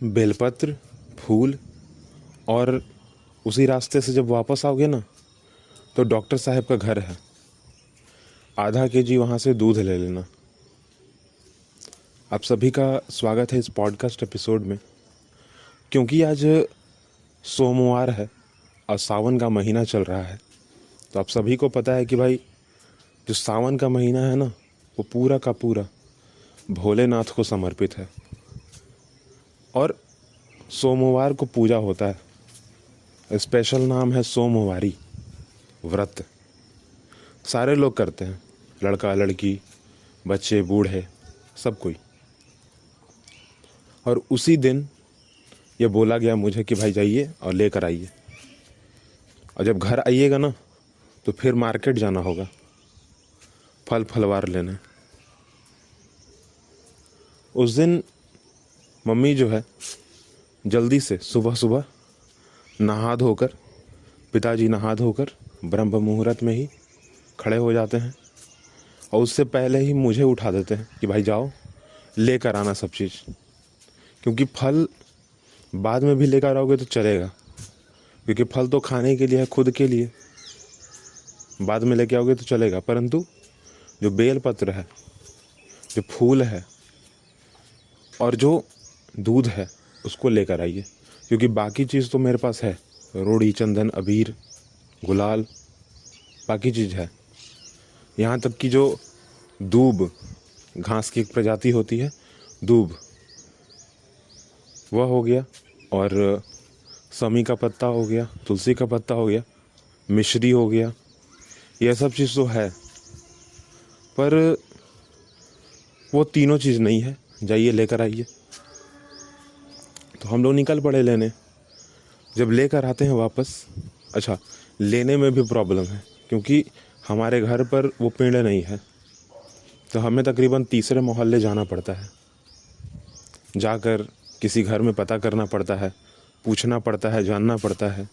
बेलपत्र, फूल और उसी रास्ते से जब वापस आओगे ना तो डॉक्टर साहब का घर है। आधा केजी वहाँ से दूध ले लेना। आप सभी का स्वागत है इस पॉडकास्ट एपिसोड में। क्योंकि आज सोमवार है और सावन का महीना चल रहा है, तो आप सभी को पता है कि भाई जो सावन का महीना है ना, वो पूरा का पूरा भोलेनाथ को समर्पित है। और सोमवार को पूजा होता है। स्पेशल नाम है सोमवारी व्रत। सारे लोग करते हैं, लड़का लड़की, बच्चे बूढ़े, सब कोई। और उसी दिन ये बोला गया मुझे कि भाई जाइए और लेकर आइए। और जब घर आइएगा ना तो फिर मार्केट जाना होगा फल फलवार लेने। उस दिन मम्मी जो है जल्दी से सुबह सुबह नहा धोकर, पिताजी नहा धोकर ब्रह्म मुहूर्त में ही खड़े हो जाते हैं और उससे पहले ही मुझे उठा देते हैं कि भाई जाओ लेकर आना सब चीज़। क्योंकि फल बाद में भी लेकर आओगे तो चलेगा, क्योंकि फल तो खाने के लिए है, खुद के लिए। बाद में लेके आओगे तो चलेगा, परंतु जो बेल पत्र है, जो फूल है और जो दूध है उसको लेकर आइए। क्योंकि बाकी चीज़ तो मेरे पास है, रोड़ी, चंदन, अबीर, गुलाल, बाकी चीज़ है। यहाँ तक कि जो दूब, घास की एक प्रजाति होती है दूब, वह हो गया, और समी का पत्ता हो गया, तुलसी का पत्ता हो गया, मिश्री हो गया, यह सब चीज़ तो है। पर वो तीनों चीज़ नहीं है। जाइए लेकर आइए। तो हम लोग निकल पड़े लेने। जब लेकर आते हैं वापस, अच्छा, लेने में भी प्रॉब्लम है क्योंकि हमारे घर पर वो पेड़ नहीं है, तो हमें तकरीबन तीसरे मोहल्ले जाना पड़ता है। जाकर किसी घर में पता करना पड़ता है, पूछना पड़ता है, जानना पड़ता है।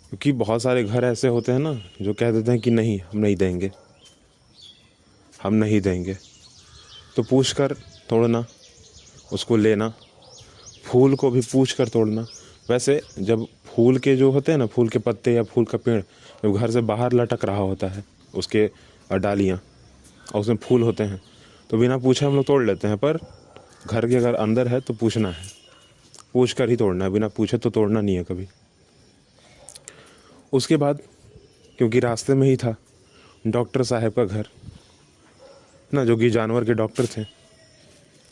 क्योंकि बहुत सारे घर ऐसे होते हैं ना जो कह देते हैं कि नहीं, हम नहीं देंगे, हम नहीं देंगे। तो पूछ कर तोड़ना, उसको लेना। फूल को भी पूछ कर तोड़ना। वैसे जब फूल के जो होते हैं ना, फूल के पत्ते या फूल का पेड़ जब घर से बाहर लटक रहा होता है, उसके डालियाँ और उसमें फूल होते हैं, तो बिना पूछे हम लोग तोड़ लेते हैं। पर घर के अगर अंदर है तो पूछना है, पूछ कर ही तोड़ना है, बिना पूछे तो तोड़ना नहीं है कभी। उसके बाद क्योंकि रास्ते में ही था डॉक्टर साहब का घर ना, जो कि जानवर के डॉक्टर थे,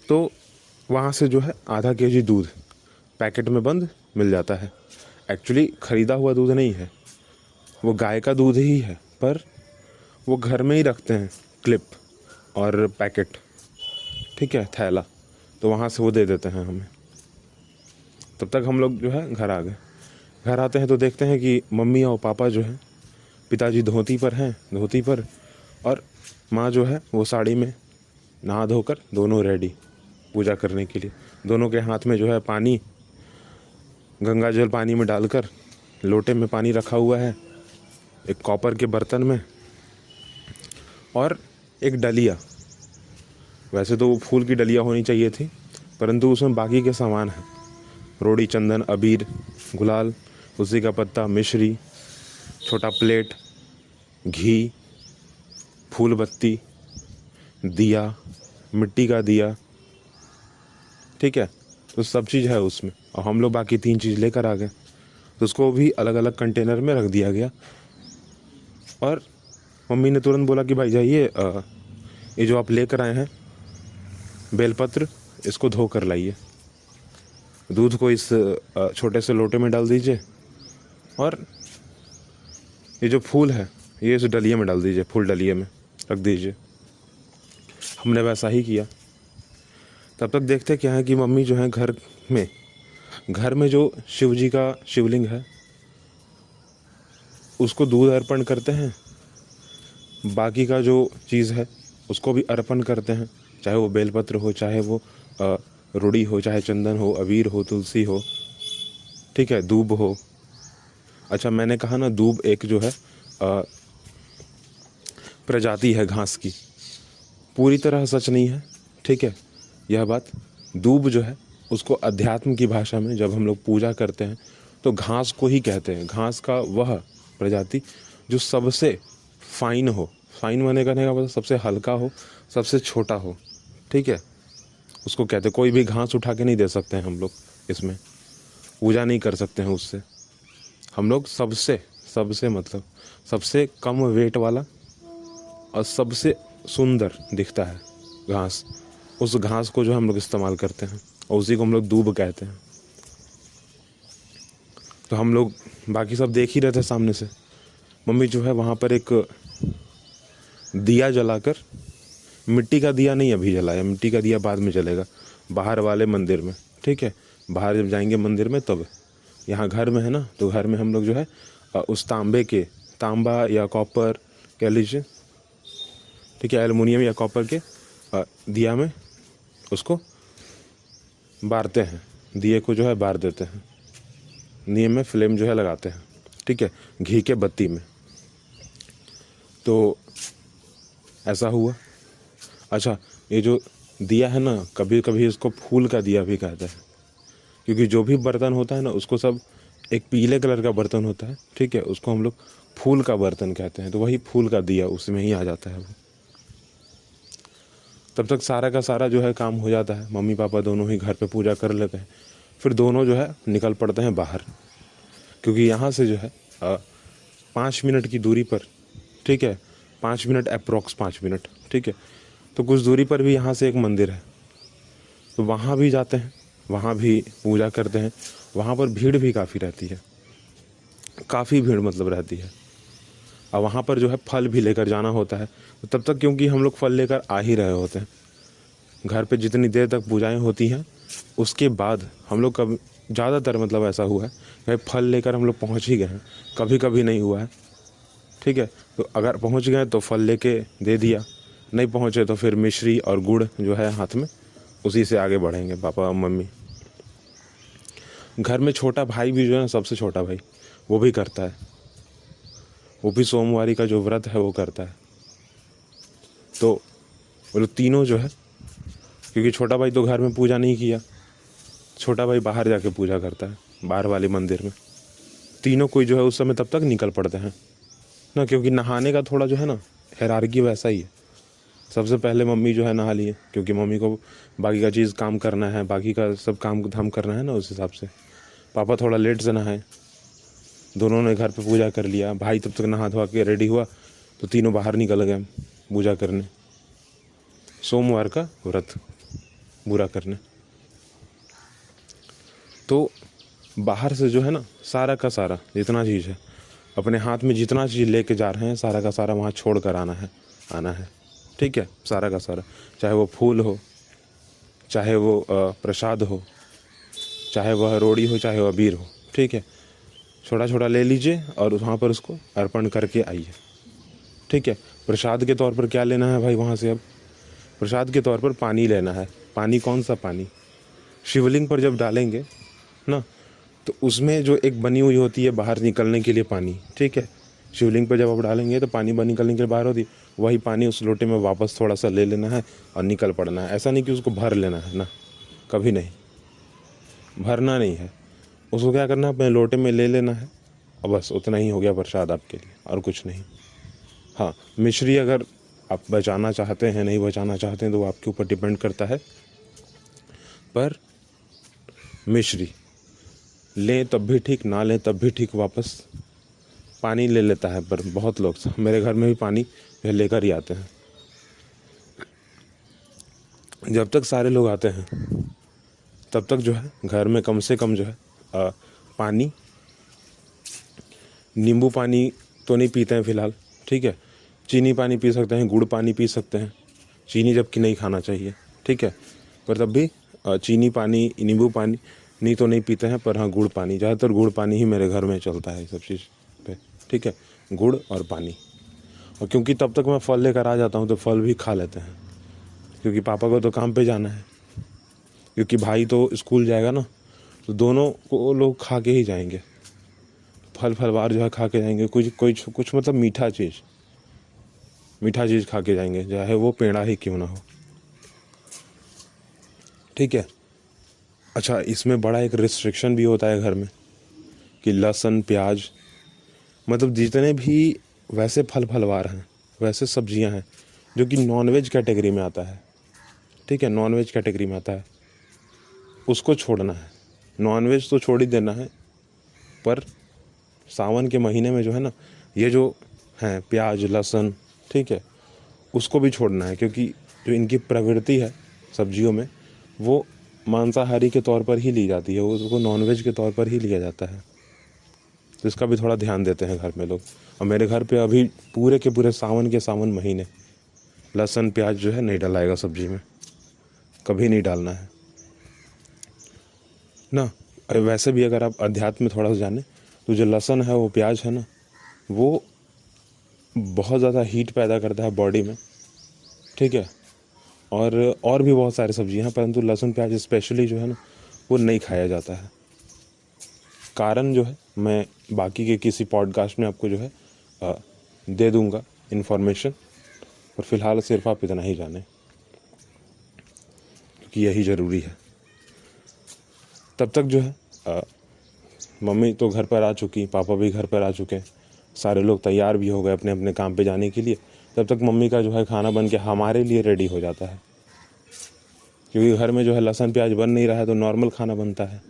तो वहाँ से जो है आधा केजी दूध पैकेट में बंद मिल जाता है। एक्चुअली ख़रीदा हुआ दूध नहीं है, वो गाय का दूध ही है, पर वो घर में ही रखते हैं क्लिप और पैकेट, ठीक है, थैला, तो वहाँ से वो दे देते हैं हमें। तब तक हम लोग जो है घर आ गए। घर आते हैं तो देखते हैं कि मम्मी और पापा जो है, पिताजी धोती पर हैं, धोती पर, और माँ जो है वो साड़ी में, नहा धोकर दोनों रेडी पूजा करने के लिए। दोनों के हाथ में जो है पानी, गंगा जल पानी में डालकर लोटे में पानी रखा हुआ है, एक कॉपर के बर्तन में, और एक डलिया। वैसे तो वो फूल की डलिया होनी चाहिए थी, परंतु उसमें बाकी के सामान हैं, रोड़ी, चंदन, अबीर, गुलाल, तुलसी का पत्ता, मिश्री, छोटा प्लेट, घी, फूल बत्ती, दिया, मिट्टी का दिया, ठीक है। तो सब चीज़ है उसमें, और हम लोग बाकी 3 चीज़ लेकर आ गए। तो उसको भी अलग अलग कंटेनर में रख दिया गया। और मम्मी ने तुरंत बोला कि भाई जाइए, ये जो आप लेकर आए हैं बेलपत्र, इसको धो कर लाइए, दूध को इस छोटे से लोटे में डाल दीजिए, और ये जो फूल है ये इस डलिया में डाल दीजिए, फूल डलिया में रख दीजिए। हमने वैसा ही किया। तब तक देखते क्या है कि मम्मी जो है घर में जो शिव जी का शिवलिंग है उसको दूध अर्पण करते हैं। बाकी का जो चीज़ है उसको भी अर्पण करते हैं, चाहे वो बेलपत्र हो, चाहे वो रुड़ी हो, चाहे चंदन हो, अबीर हो, तुलसी हो, ठीक है, दूब हो। अच्छा, मैंने कहा ना दूब एक जो है प्रजाति है घास की, पूरी तरह सच नहीं है, ठीक है। यह बात, दूब जो है उसको अध्यात्म की भाषा में जब हम लोग पूजा करते हैं तो घास को ही कहते हैं। घास का वह प्रजाति जो सबसे फाइन हो, फाइन माने करने का मतलब सबसे हल्का हो, सबसे छोटा हो, ठीक है, उसको कहते हैं। कोई भी घास उठा के नहीं दे सकते हैं हम लोग, इसमें पूजा नहीं कर सकते हैं उससे। हम लोग सबसे सबसे मतलब सबसे कम वेट वाला और सबसे सुंदर दिखता है घास, उस घास को जो हम लोग इस्तेमाल करते हैं और उसी को हम लोग दूब कहते हैं। तो हम लोग बाकी सब देख ही रहे थे सामने से। मम्मी जो है वहाँ पर एक दिया जलाकर, मिट्टी का दिया नहीं अभी जलाया, मिट्टी का दिया बाद में जलेगा बाहर वाले मंदिर में, ठीक है, बाहर जब जाएंगे मंदिर में तब। यहाँ घर में है ना, तो घर में हम लोग जो है उस तांबे के, तांबा या कॉपर कह लीजिए, ठीक है, एल्युमिनियम या कॉपर के दिया में उसको बारते हैं, दिए को जो है बार देते हैं, दिए में फ्लेम जो है लगाते हैं, ठीक है, घी के बत्ती में। तो ऐसा हुआ। अच्छा, ये जो दिया है ना, कभी कभी इसको फूल का दिया भी कहते हैं, क्योंकि जो भी बर्तन होता है ना उसको सब, एक पीले कलर का बर्तन होता है, ठीक है, उसको हम लोग फूल का बर्तन कहते हैं, तो वही फूल का दिया उसमें ही आ जाता है वो। तब तक सारा का सारा जो है काम हो जाता है, मम्मी पापा दोनों ही घर पे पूजा कर लेते हैं, फिर दोनों जो है निकल पड़ते हैं बाहर, क्योंकि यहाँ से जो है 5 मिनट की दूरी पर, ठीक है, 5 मिनट अप्रोक्स 5 मिनट, ठीक है, तो कुछ दूरी पर भी यहाँ से एक मंदिर है, तो वहाँ भी जाते हैं, वहाँ भी पूजा करते हैं। वहाँ पर भीड़ भी काफ़ी रहती है, काफ़ी भीड़ मतलब रहती है, और वहाँ पर जो है फल भी लेकर जाना होता है। तो तब तक क्योंकि हम लोग फल लेकर आ ही रहे होते हैं, घर पे जितनी देर तक पूजाएं होती हैं उसके बाद हम लोग कभी, ज़्यादातर मतलब ऐसा हुआ है कि फल लेकर हम लोग पहुँच ही गए हैं, कभी कभी नहीं हुआ है, ठीक है, तो अगर पहुँच गए तो फल लेके दे दिया, नहीं पहुँचे तो फिर मिश्री और गुड़ जो है हाथ में, उसी से आगे बढ़ेंगे पापा और मम्मी। घर में छोटा भाई भी जो है ना, सबसे छोटा भाई, वो भी करता है, वो भी सोमवारी का जो व्रत है वो करता है। तो वो लोग तीनों जो है, क्योंकि छोटा भाई तो घर में पूजा नहीं किया, छोटा भाई बाहर जाके पूजा करता है बाहर वाले मंदिर में, तीनों कोई जो है उस समय तब तक निकल पड़ते हैं ना, क्योंकि नहाने का थोड़ा जो है ना हायरार्की वैसा ही है। सबसे पहले मम्मी जो है नहा लिए, क्योंकि मम्मी को बाकी का चीज़ काम करना है, बाकी का सब काम धाम करना है ना, उस हिसाब से पापा थोड़ा लेट से नहाए, दोनों ने घर पे पूजा कर लिया। भाई तब तक नहा धोआ के रेडी हुआ, तो तीनों बाहर निकल गए पूजा करने, सोमवार का व्रत पूरा करने। तो बाहर से जो है ना सारा का सारा जितना चीज़ है, अपने हाथ में जितना चीज़ लेके जा रहे हैं सारा का सारा वहाँ छोड़ कर आना है, ठीक है, सारा का सारा, चाहे वो फूल हो, चाहे वो प्रसाद हो, चाहे वह रोड़ी हो, चाहे वह अबीर हो, ठीक है, छोटा छोटा ले लीजिए और वहाँ पर उसको अर्पण करके आइए, ठीक है। प्रसाद के तौर पर क्या लेना है भाई वहाँ से? अब प्रसाद के तौर पर पानी लेना है। पानी कौन सा पानी? शिवलिंग पर जब डालेंगे ना, तो उसमें जो एक बनी हुई होती है बाहर निकलने के लिए पानी, ठीक है, शिवलिंग पर जब आप डालेंगे तो पानी बाहर निकलने के लिए बाहर होती है, वही पानी उस लोटे में वापस थोड़ा सा ले लेना है और निकल पड़ना है। ऐसा नहीं कि उसको भर लेना है ना, कभी नहीं, भरना नहीं है उसको। क्या करना है, अपने लोटे में ले लेना है और बस उतना ही हो गया प्रसाद आपके लिए, और कुछ नहीं। हाँ, मिश्री अगर आप बचाना चाहते हैं, नहीं बचाना चाहते हैं, तो वो आपके ऊपर डिपेंड करता है, पर मिश्री लें तब भी ठीक, ना लें तब भी ठीक, वापस पानी ले लेता है। पर बहुत लोग, मेरे घर में भी पानी लेकर ही आते हैं। जब तक सारे लोग आते हैं तब तक जो है घर में कम से कम जो है पानी, नींबू पानी तो नहीं पीते हैं फ़िलहाल, ठीक है, चीनी पानी पी सकते हैं, गुड़ पानी पी सकते हैं, चीनी जबकि नहीं खाना चाहिए, ठीक है, पर तब भी चीनी पानी, नींबू पानी नहीं तो नहीं पीते हैं, पर हाँ गुड़ पानी, ज़्यादातर गुड़ पानी ही मेरे घर में चलता है सब चीज़ पे, ठीक है, गुड़ और पानी। और क्योंकि तब तक मैं फल लेकर आ जाता हूँ तो फल भी खा लेते हैं, क्योंकि पापा को तो काम पे जाना है, क्योंकि भाई तो स्कूल जाएगा ना, तो दोनों को लोग खा के ही जाएंगे, फल फलवार जो है खा के जाएंगे, कुछ मतलब मीठा चीज़ खा के जाएंगे, चाहे वो पेड़ा ही क्यों ना हो, ठीक है। अच्छा, इसमें बड़ा एक रिस्ट्रिक्शन भी होता है घर में कि लहसुन प्याज, मतलब जितने भी वैसे फल फलवार हैं, वैसे सब्जियां हैं जो कि नॉनवेज कैटेगरी में आता है, ठीक है, नॉनवेज कैटेगरी में आता है, उसको छोड़ना है। नॉनवेज तो छोड़ ही देना है, पर सावन के महीने में जो है ना, ये जो हैं प्याज लहसुन, ठीक है, उसको भी छोड़ना है, क्योंकि जो इनकी प्रवृत्ति है सब्जियों में, वो मांसाहारी के तौर पर ही ली जाती है, उसको नॉनवेज के तौर पर ही लिया जाता है। तो इसका भी थोड़ा ध्यान देते हैं घर में लोग। और मेरे घर पे अभी पूरे के पूरे सावन महीने लहसुन प्याज जो है नहीं डलाएगा सब्जी में, कभी नहीं डालना है ना। वैसे भी अगर आप अध्यात्म में थोड़ा सा जाने, तो जो लहसुन है, वो प्याज है ना, वो बहुत ज़्यादा हीट पैदा करता है बॉडी में, ठीक है। और भी बहुत सारी सब्जियां हैं, परंतु लहसुन प्याज स्पेशली जो है ना, वो नहीं खाया जाता है। कारण जो है मैं बाकी के किसी पॉडकास्ट में आपको जो है दे दूंगा इन्फॉर्मेशन, और फिलहाल सिर्फ आप इतना ही जानें, क्योंकि यही ज़रूरी है। तब तक जो है मम्मी तो घर पर आ चुकी, पापा भी घर पर आ चुके हैं, सारे लोग तैयार भी हो गए अपने अपने काम पे जाने के लिए। तब तक मम्मी का जो है खाना बन के हमारे लिए रेडी हो जाता है, क्योंकि घर में जो है लहसुन प्याज बन नहीं रहा है, तो नॉर्मल खाना बनता है,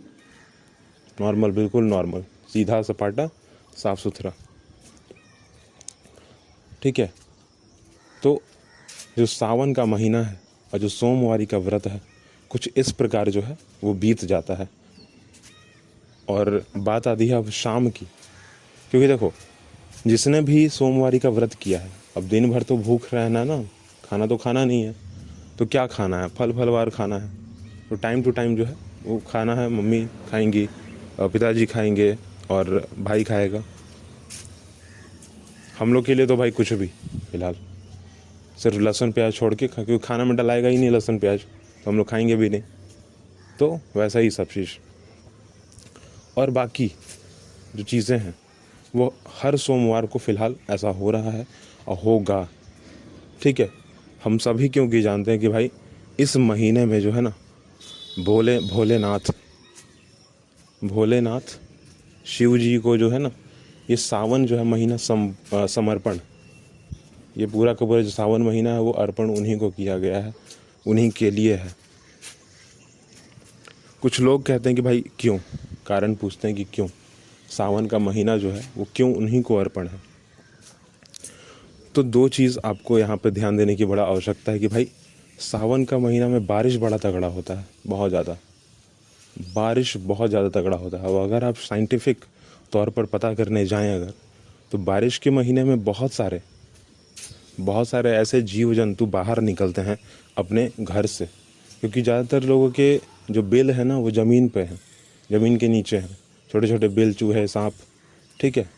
नॉर्मल, बिल्कुल नॉर्मल, सीधा सपाटा, साफ़ सुथरा, ठीक है। तो जो सावन का महीना है और जो सोमवारी का व्रत है, कुछ इस प्रकार जो है वो बीत जाता है। और बात आती है अब शाम की, क्योंकि देखो, जिसने भी सोमवारी का व्रत किया है, अब दिन भर तो भूख रहना ना, खाना तो खाना नहीं है, तो क्या खाना है, फल फलवार खाना है, तो टाइम टू टाइम जो है वो खाना है। मम्मी खाएंगी, पिताजी खाएंगे और भाई खाएगा। हम लोग के लिए तो भाई कुछ भी फिलहाल, सिर्फ लहसुन प्याज छोड़ के, क्योंकि खाना में डलाएगा ही नहीं लहसुन प्याज, तो हम लोग खाएंगे भी नहीं। तो वैसा ही सब चीज़। और बाकी जो चीज़ें हैं वो हर सोमवार को फ़िलहाल ऐसा हो रहा है और होगा, ठीक है। हम सभी क्योंकि जानते हैं कि भाई इस महीने में जो है ना, भोलेनाथ शिव जी को जो है ना, ये सावन जो है महीना समर्पण, ये पूरा का पूरा जो सावन महीना है वो अर्पण उन्हीं को किया गया है, उन्हीं के लिए है। कुछ लोग कहते हैं कि भाई क्यों, कारण पूछते हैं कि क्यों सावन का महीना जो है वो क्यों उन्हीं को अर्पण है। तो दो चीज़ आपको यहाँ पे ध्यान देने की बड़ा आवश्यकता है कि भाई सावन का महीना में बारिश बड़ा तगड़ा होता है, बहुत ज़्यादा बारिश, बहुत ज़्यादा तगड़ा होता है। और अगर आप साइंटिफिक तौर पर पता करने जाएं अगर, तो बारिश के महीने में बहुत सारे ऐसे जीव जंतु बाहर निकलते हैं अपने घर से, क्योंकि ज़्यादातर लोगों के जो बिल है ना वो ज़मीन पे हैं, ज़मीन के नीचे हैं, छोटे छोटे बिल, चूहे, सांप, ठीक है,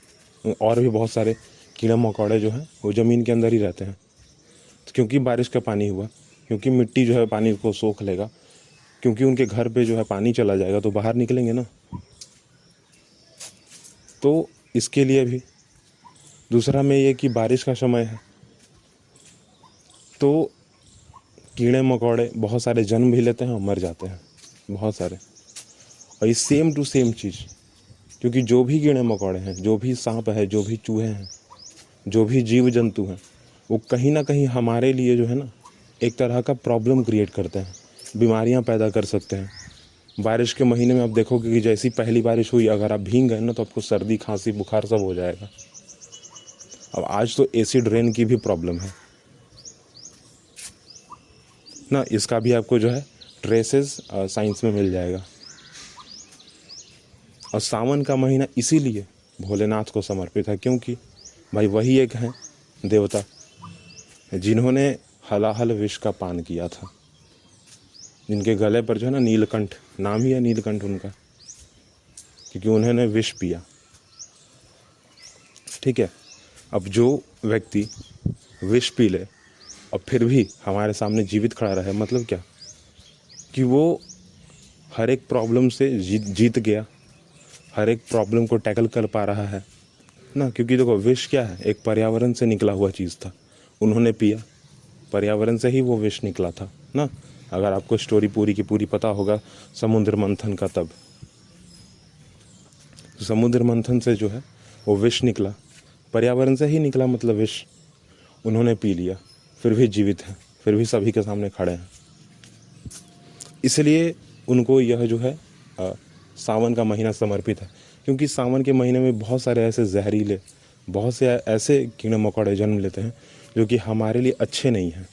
और भी बहुत सारे कीड़े मकोड़े जो हैं वो ज़मीन के अंदर ही रहते हैं। तो क्योंकि बारिश का पानी हुआ, क्योंकि मिट्टी जो है पानी को सोख लेगा, क्योंकि उनके घर पे जो है पानी चला जाएगा, तो बाहर निकलेंगे ना। तो इसके लिए भी दूसरा में ये कि बारिश का समय है, तो कीड़े मकोड़े बहुत सारे जन्म भी लेते हैं और मर जाते हैं, बहुत सारे। और ये सेम टू सेम चीज़, क्योंकि जो भी कीड़े मकोड़े हैं, जो भी सांप है, जो भी चूहे हैं, जो भी जीव जंतु हैं, वो कहीं ना कहीं हमारे लिए जो है ना एक तरह का प्रॉब्लम क्रिएट करते हैं, बीमारियां पैदा कर सकते हैं। बारिश के महीने में आप देखोगे कि जैसी पहली बारिश हुई, अगर आप भीग गए ना तो आपको सर्दी खांसी बुखार सब हो जाएगा। अब आज तो एसिड रेन की भी प्रॉब्लम है ना, इसका भी आपको जो है ट्रेसेस साइंस में मिल जाएगा। और सावन का महीना इसीलिए भोलेनाथ को समर्पित है, क्योंकि भाई वही एक हैं देवता जिन्होंने हलाहल विष का पान किया था, जिनके गले पर जो है ना नीलकंठ, नाम ही है नीलकंठ उनका, क्योंकि उन्होंने विष पिया, ठीक है। अब जो व्यक्ति विष पी ले और फिर भी हमारे सामने जीवित खड़ा रहे, मतलब क्या कि वो हर एक प्रॉब्लम से जीत गया, हर एक प्रॉब्लम को टैकल कर पा रहा है ना। क्योंकि देखो विष क्या है, एक पर्यावरण से निकला हुआ चीज़ था, उन्होंने पिया, पर्यावरण से ही वो विष निकला था ना। अगर आपको स्टोरी पूरी की पूरी पता होगा समुद्र मंथन का, तब समुद्र मंथन से जो है वो विष निकला, पर्यावरण से ही निकला, मतलब विष उन्होंने पी लिया, फिर भी जीवित हैं, फिर भी सभी के सामने खड़े हैं। इसलिए उनको यह जो है सावन का महीना समर्पित है, क्योंकि सावन के महीने में बहुत सारे ऐसे जहरीले, बहुत से ऐसे कीड़े मकोड़े जन्म लेते हैं जो कि हमारे लिए अच्छे नहीं हैं।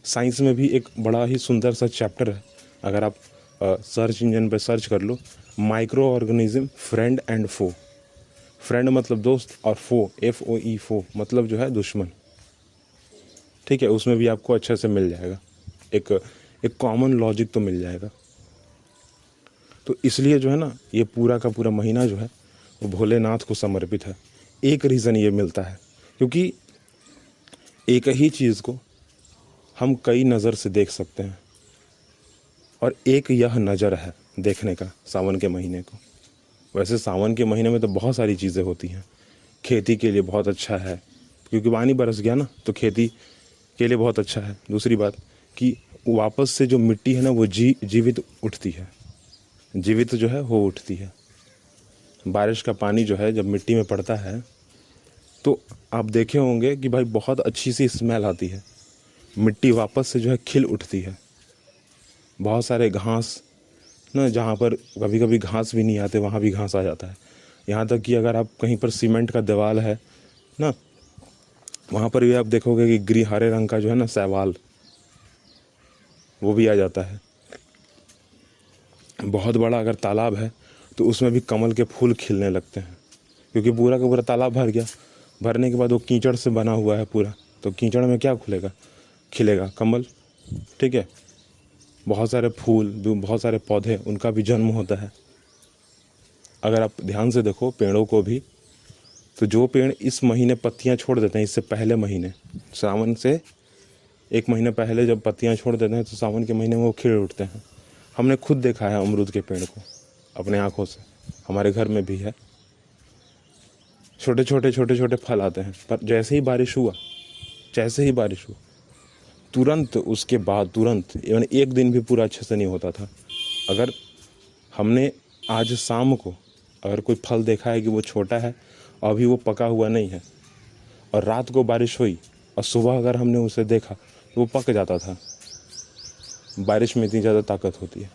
साइंस में भी एक बड़ा ही सुंदर सा चैप्टर है, अगर आप सर्च इंजन पर सर्च कर लो, micro organism friend and foe. Friend मतलब दोस्त, और फो FOE फो मतलब जो है दुश्मन। ठीक है, उसमें भी आपको अच्छे से मिल जाएगा, एक कॉमन लॉजिक तो मिल जाएगा। तो इसलिए जो है ना, ये पूरा का पूरा महीना जो है वो भोलेनाथ को समर्पित है। एक रीज़न ये मिलता है क्योंकि एक ही चीज़ को हम कई नज़र से देख सकते हैं, और एक यह नज़र है देखने का सावन के महीने को। वैसे सावन के महीने में तो बहुत सारी चीज़ें होती हैं। खेती के लिए बहुत अच्छा है, क्योंकि पानी बरस गया ना, तो खेती के लिए बहुत अच्छा है। दूसरी बात कि वापस से जो मिट्टी है ना वो जीवित उठती है, जीवित जो है हो उठती है। बारिश का पानी जो है जब मिट्टी में पड़ता है तो आप देखे होंगे कि भाई बहुत अच्छी सी स्मेल आती है, मिट्टी वापस से जो है खिल उठती है। बहुत सारे घास ना, जहाँ पर कभी कभी घास भी नहीं आते वहाँ भी घास आ जाता है। यहाँ तक कि अगर आप कहीं पर सीमेंट का दीवार है ना, वहाँ पर भी आप देखोगे कि हरे रंग का जो है ना शैवाल, वो भी आ जाता है। बहुत बड़ा अगर तालाब है तो उसमें भी कमल के फूल खिलने लगते हैं, क्योंकि पूरा का पूरा तालाब भर गया। भरने के बाद वो कीचड़ से बना हुआ है पूरा, तो कीचड़ में क्या खिलेगा कमल। ठीक है, बहुत सारे फूल, बहुत सारे पौधे, उनका भी जन्म होता है। अगर आप ध्यान से देखो पेड़ों को भी, तो जो पेड़ इस महीने पत्तियां छोड़ देते हैं, इससे पहले महीने, सावन से 1 महीने पहले जब पत्तियां छोड़ देते हैं तो सावन के महीने में वो खिल उठते हैं। हमने खुद देखा है अमरूद के पेड़ को अपने आँखों से, हमारे घर में भी है। छोटे छोटे फल आते हैं, पर जैसे ही बारिश हुआ तुरंत उसके बाद इवन 1 दिन भी पूरा अच्छे से नहीं होता था। अगर हमने आज शाम को अगर कोई फल देखा है कि वो छोटा है और अभी वो पका हुआ नहीं है, और रात को बारिश हुई और सुबह अगर हमने उसे देखा तो वो पक जाता था। बारिश में इतनी ज़्यादा ताकत होती है।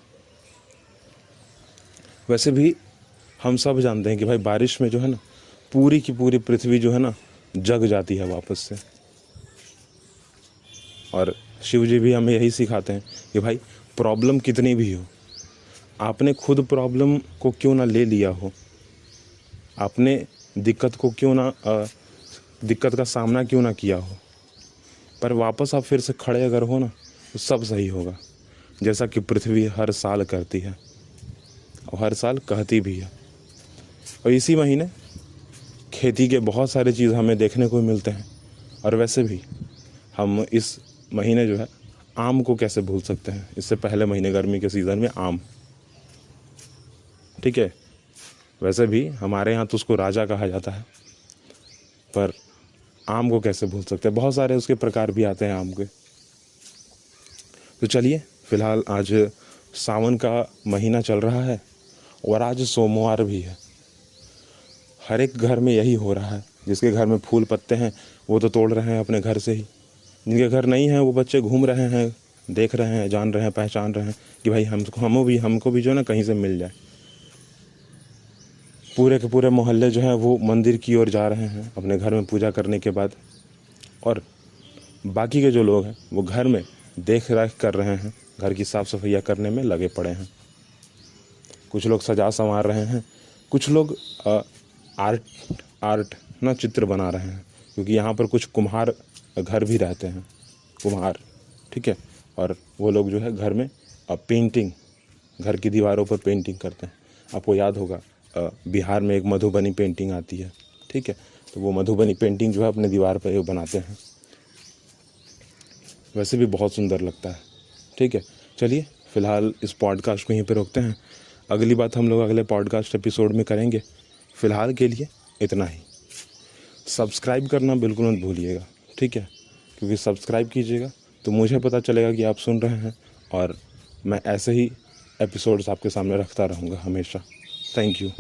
वैसे भी हम सब जानते हैं कि भाई बारिश में जो है ना पूरी की पूरी पृथ्वी जो है ना जग जाती है वापस से। और शिव जी भी हमें यही सिखाते हैं कि भाई प्रॉब्लम कितनी भी हो, आपने खुद प्रॉब्लम को क्यों ना ले लिया हो, आपने दिक्कत को क्यों ना दिक्कत का सामना क्यों ना किया हो, पर वापस आप फिर से खड़े अगर हो ना तो सब सही होगा, जैसा कि पृथ्वी हर साल करती है और हर साल कहती भी है। और इसी महीने खेती के बहुत सारे चीज़ हमें देखने को मिलते हैं। और वैसे भी हम इस महीने जो है आम को कैसे भूल सकते हैं। इससे पहले महीने गर्मी के सीज़न में आम, ठीक है, वैसे भी हमारे यहाँ तो उसको राजा कहा जाता है, पर आम को कैसे भूल सकते हैं। बहुत सारे उसके प्रकार भी आते हैं आम के। तो चलिए, फ़िलहाल आज सावन का महीना चल रहा है और आज सोमवार भी है। हर एक घर में यही हो रहा है। जिसके घर में फूल पत्ते हैं वो तो तोड़ रहे हैं अपने घर से ही, जिनके घर नहीं हैं वो बच्चे घूम रहे हैं, देख रहे हैं, जान रहे हैं, पहचान रहे हैं कि भाई हमको भी जो है ना कहीं से मिल जाए। पूरे के पूरे मोहल्ले जो हैं वो मंदिर की ओर जा रहे हैं अपने घर में पूजा करने के बाद, और बाकी के जो लोग हैं वो घर में देख रेख कर रहे हैं, घर की साफ़ सफाइयाँ करने में लगे पड़े हैं। कुछ लोग सजा संवार रहे हैं, कुछ लोग आर्ट ना चित्र बना रहे हैं, क्योंकि यहाँ पर कुछ कुम्हार घर भी रहते हैं, कुम्हार, ठीक है, और वो लोग जो है घर में पेंटिंग, घर की दीवारों पर पेंटिंग करते हैं। आपको याद होगा बिहार में एक मधुबनी पेंटिंग आती है, ठीक है, तो वो मधुबनी पेंटिंग जो है अपने दीवार पर बनाते हैं। वैसे भी बहुत सुंदर लगता है। ठीक है, चलिए फ़िलहाल इस पॉडकास्ट को यहीं पे रोकते हैं। अगली बात हम लोग अगले पॉडकास्ट एपिसोड में करेंगे। फ़िलहाल के लिए इतना ही। सब्सक्राइब करना बिल्कुल मत भूलिएगा, ठीक है, क्योंकि सब्सक्राइब कीजिएगा तो मुझे पता चलेगा कि आप सुन रहे हैं, और मैं ऐसे ही एपिसोड्स आपके सामने रखता रहूँगा हमेशा। Thank you.